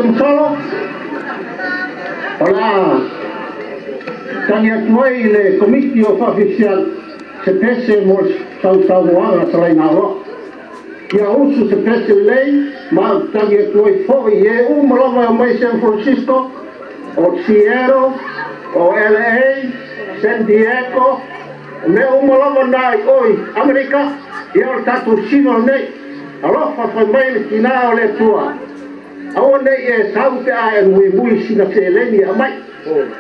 tum solo. Ola. Tangi atuai le Committee of Official se pese mo sauanga salai na ro. Ia usu se pese lei ma tangi atuai foi e malava o mai San Francisco o Seattle o LA, San Diego, me malava nai oi Amerika ia o tatu sino nei. Alofa foi mai le kina o le tua. Aua nei e saute a e mui sina se leni a mai.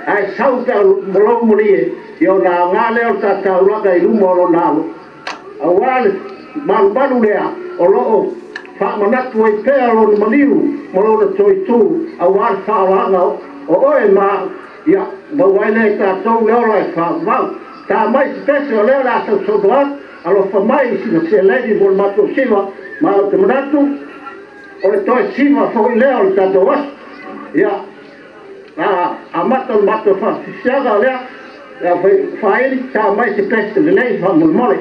Ai saute a molo mori e o na ngale o tata ulaga I lumo o nalo. Awale malu lea o loo fa manatu e pea lo maliu molo na toi tu awale fa alaga o oe ma ia mawaile ta tau leo lai fa vau. Ta mai se pese o leo la sa sodoa alo fa mai sina se leni vol mato siva ma o te manatu o le toi siva fo I leo le tato was ia a mato fa fisiaga lea ia faili ta mai se pese le lei fa mulmole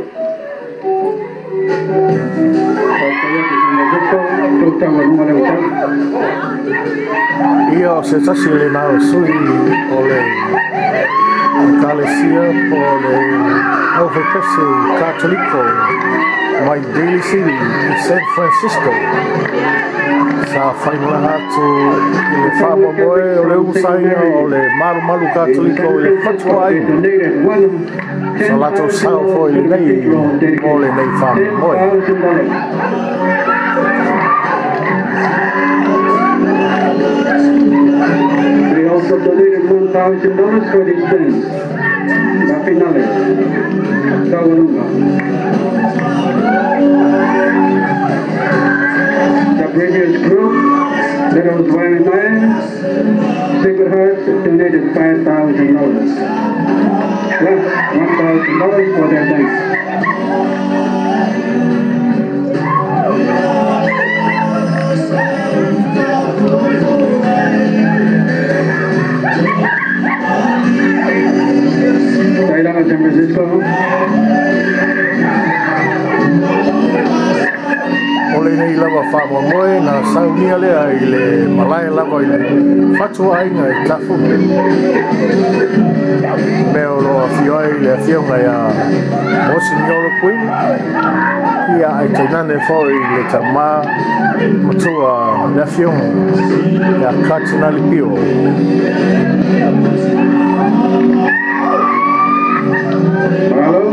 io se tasi le nao sui o le Kalesia o le Alvepese Catholico mai Daly City I San Francisco sa whainga atu I le whamomoe o le usaina o le maru Catholico o le whatuai sa lato sao fo I nei o le nei whamomoe They also donated $1,000 for these things. Rapinale, Taurunga. The previous group, Little Dwayne Lions, Sacred Hearts, donated $5,000. Plus $1,000 for their thanks. San Francisco. Ole nei lava whamomoe na saunia lea I le malai lava I le whatua inga I tafu. Meo roa fioai le fionga ia Monsignoro Puini. Ia ai tainane foi le tamā matua le fionga ia Cardinal Pio. Bravo.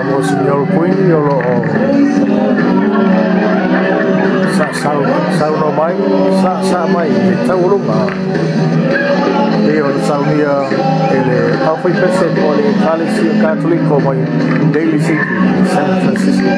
Monsignor Puini o lo sau no mai sa mai taurunga e o saunia ele aufai pese o le Kalesia Catholico mai Daly City San Francisco